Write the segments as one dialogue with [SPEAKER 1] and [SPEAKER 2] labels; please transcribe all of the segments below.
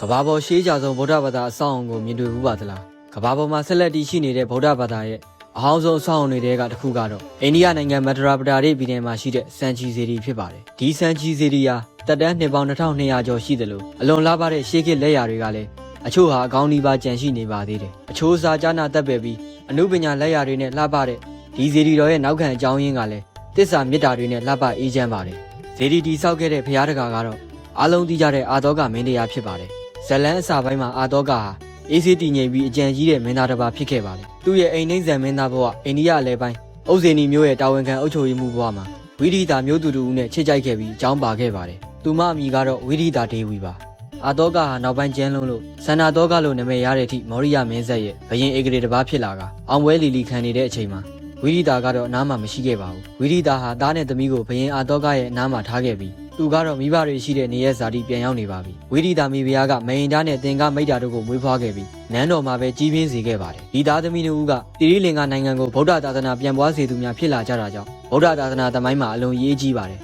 [SPEAKER 1] ကဘာပေါ်ရှေးကြဆုံးဗုဒ္ဓဘာသာအဆောင်အုံကိုမြင်တွေ့ဘူးပါသလားကဘာပေါ်မှာဆက်လက်တည်ရှိနေတဲ့ဗုဒ္ဓဘာသာရဲ့အဟောင်းဆုံးအဆောင်အုံတွေကတစ်ခုကတော့အိန္ဒိယနိုင်ငံမဒရာပတာရိပြည်နယ်မှာရှိတဲ့စန်ချီစေတီဖြစ်ပါတယ်ဒီစန်ချီစေတီဟာတက်တန်းနှစ်ပေါင်း2200ကျော်ရှိတယ်လို့အလွန်လားပါတဲ့ရှေးခေတ်လက်ရာတွေကလည်းအချို့ဟာအကောင်းဒီပါကြံရှိနေပါသေးတယ်အချို့စာကြားနာတတ်ပဲပြီးအနုပညာလက်ရာတွေနဲ့လှပတဲ့ဒီစေတီတော်ရဲ့နောက်ခံအကြောင်းရင်းကလည်းတစ္ဆာမေတ္တာတွေနဲ့လှပအေးချမ်းပါတယ်စေတီတိဆောက်ခဲ့တဲ့ဘုရားတကာကတော့အားလုံးသိကြတဲ့အာသောကမင်းတရားဖြစ်ပါတယ်ဇလန်းအစာပိုင်းမှာအာသောကဟာအေးစေးတည်ငြိမ်ပြီးအကြံကြီးတဲ့မင်းသားတစ်ပါးဖြစ်ခဲ့ပါတယ်သူ့ရဲ့အိမ်နှိမ့်ဆန်မင်းသားဘဝအိန္ဒိယအလဲပိုင်းဥဇေနီမျိုးရဲ့တာဝန်ခံအုပ်ချုပ်ရေးမှုဘဝမှာဝိရိတာမျိုးသူတူနဲ့ချစ်ကြိုက်ခဲ့ပြီးအကြောင်းပါခဲ့ပါတယ်သူမအမိကတော့ဝိရိတာဒေဝီပါအာသောကဟာနောက်ပိုင်းကျန်းလုံးလို့ဆန္ဒသောကလို့နာမည်ရတဲ့အထိမောရိယမင်းဆက်ရဲ့ဘရင်ဧကရေတစ်ပါးဖြစ်လာကအောင်ပွဲလီလီခံနေတဲ့အချိန်မှာဝိရိတာကတော့အနားမှာမရှိခဲ့ပါဘူးဝိရိတာဟာသားနဲ့သမီးကိုဘရင်အာသောကရဲ့အနားမှာထားခဲ့ပြီးသူကတော့မိဘတွေရှိတဲ့နေရာဇာတိပြန်ရောက်နေပါပြီဝိရိတာမိဖုရားကမယင်သားနဲ့သင်္ကမိတ်တာတို့ကိုမွေးဖွားခဲ့ပြီးနန်းတော်မှာပဲကြီးပြင်းစေခဲ့ပါတယ်ဒီသားသမီးတို့ကတိရိလင်္ကာနိုင်ငံကိုဗုဒ္ဓသာသနာပြန်ပွားစေသူများဖြစ်လာကြတာကြောင့်ဗုဒ္ဓသာသနာသမိုင်းမှာအလွန်ရေးကြီးပါတယ်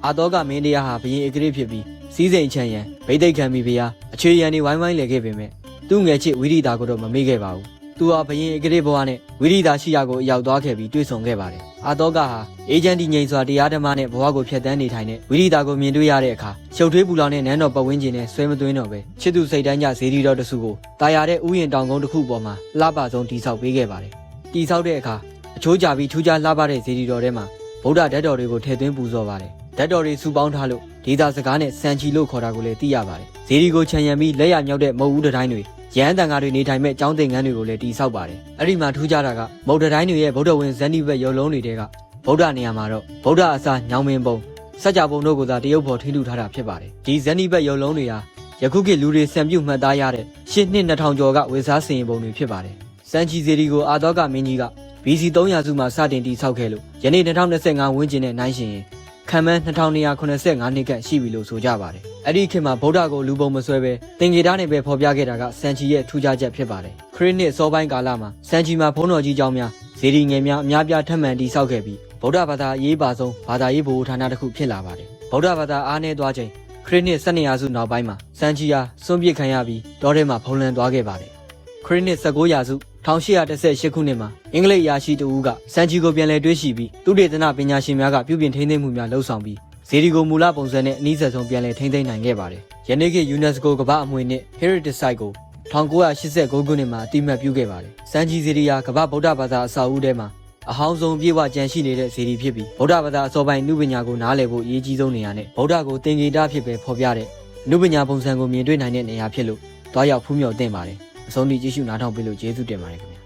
[SPEAKER 1] အာသောကမင်းတရားဟာဘရင်ဧကရေဖြစ်ပြီးစီးစိမ်ချမ်းရန်ဗိသိက်ခံမိဖုရားအခြေရန်တွေဝိုင်းဝိုင်းလဲခဲ့ပေမဲ့သူ့ငယ်ချစ်ဝိရိတာကိုတော့မမေ့ခဲ့ပါဘူးသူဟာဘရင်ဧကရေဘဝနဲ့ဝိရိတာရှိရာကိုအရောက်သွားခဲ့ပြီးတွေ့ဆုံခဲ့ပါတယ်အာသောကဟာအေဂျင့်တီငိန်စွာတရားဓမ္မနဲ့ဘဝကိုဖျက်ဆီးနေထိုင်တဲ့ဝိရိတာကိုမြင်တွေ့ရတဲ့အခါရှုပ်ထွေးပူလောင်တဲ့နန်းတော်ပတ်ဝန်းကျင်နဲ့ဆွဲမသွင်းတော့ပဲချစ်သူစိတ်တိုင်းကြဇေဒီတော်တစုကိုတာယာတဲ့ဥယျာဉ်တောင်ကုန်းတစ်ခုပေါ်မှာလှပဆုံးတိဆောက်ပေးခဲ့ပါတယ်တိဆောက်တဲ့အခါအချိုးကြပြီးထူးခြားလှပတဲ့ဇေဒီတော်ထဲမှာဗုဒ္ဓဓာတ်တော်တွေကိုထည့်သွင်းပူဇော်ပါတယ်ဓာတ်တော်တွေစုပေါင်းထားလို့ဒေသစကားနဲ့စံချီလို့ခေါ်တာကိုလည်းသိရပါတယ်ဇေဒီကိုခြံရံပြီးလက်ရမြောက်တဲ့မုတ်ဦးတိုင်းတွေရဟန်းတန်ဃာတွေနေထိုင်မဲ့ကျောင်းသင်ခန်းတွေကိုလည်းတိဆောက်ပါတယ်အဲ့ဒီမှာထူးခြားတာကမုတ်တိုင်းတွေရဲ့ဗုဒ္ဓဝင်ဇန်နိဘက်ရုပ်လုံးတွေကဗုဒ္ဓနေရာမှာတော့ဗုဒ္ဓအစာညောင်မင်းပုံစัจ जा ပုံတို့ကိုသာတရုပ်ဖော်ထိန်းထူထားတာဖြစ်ပါတယ်ဒီဇန်နိဘက်ရုပ်လုံးတွေဟာယခုခေတ်လူတွေစံပြုမှတ်သားရတဲ့ရှစ်နှစ်2000ကျော်ကဝေစားစင်ပုံတွေဖြစ်ပါတယ်စန်ချီစေတီကိုအာသောကမင်းကြီးက BC 300စုမှာစတင်တည်ဆောက်ခဲ့လို့ယနေ့2025ဝန်းကျင်နဲ့နှိုင်းယှဉ်ရင်ခန့်မှန်း2285နှစ်ခန့်ရှိပြီလို့ဆိုကြပါတယ်အဲ့ဒီခေတ်မှာဗုဒ္ဓကိုလူပုံမဆွဲပဲသင်္ကေတနဲ့ပဲဖော်ပြခဲ့တာကစန်ချီရဲ့ထူးခြားချက်ဖြစ်ပါတယ်ခရစ်နှစ်စောပိုင်းကာလမှာစန်ချီမှာဘုန်းတော်ကြီးကျောင်းများဇေဒီငယ်များအများပြားထပ်မံတည်ဆောက်ခဲ့ပြီးဗုဒ္ဓဘာသာအရေးပါဆုံးဘာသာရေးဗဟိုဌာနတစ်ခုဖြစ်လာပါတယ်ဗုဒ္ဓဘာသာအားနည်းသွားချိန်ခရစ်နှစ်12ရာစုနောက်ပိုင်းမှာစန်ချီဟာစွန့်ပစ်ခံရပြီးတောထဲမှာဖုံးလွှမ်းသွားခဲ့ပါတယ်ခရစ်နှစ်19ရာစု1818ခုနှစ်မှာအင်္ဂလိပ်အရာရှိတဦးကစန်ချီကိုပြန်လည်တွေးရှိပြီးသုတေသနပညာရှင်များကပြုပြင်ထိန်းသိမ်းမှုများလှုပ်ဆောင်ပြီးဇေဒီကိုမူလပုံစံနဲ့အနည်းဆုံးပြန်လည်ထိန်းသိမ်းနိုင်ခဲ့ပါတယ်ယနေ့ခေတ် UNESCO ကမ္ဘာ့အမွေအနှစ် Heritage Site ကို1989ခုနှစ်မှာအတိအမှတ်ပြုခဲ့ပါတယ်စန်ချီစေတီဟာကမ္ဘာဗုဒ္ဓဘာသာအဆောက်အဦထဲမှာအဟောင်းဆုံးပြေဝကျန်ရှိနေတဲ့စေတီဖြစ်ပြီးဗုဒ္ဓဘာသာအစောပိုင်းနုပညာကိုနားလည်ဖို့အရေးကြီးဆုံးနေရာနဲ့ဗုဒ္ဓကိုသင်္ကေတဖြစ်ပဲဖော်ပြတဲ့နုပညာပုံစံကိုမြင်တွေ့နိုင်တဲ့နေရာဖြစ်လို့တွားရောက်ဖူးမြော်သင့်ပါတယ်အဆုံးထိကြည့်ရှုနားထောင်ပေးလို့ကျေးဇူးတင်ပါတယ်ခင်ဗျာ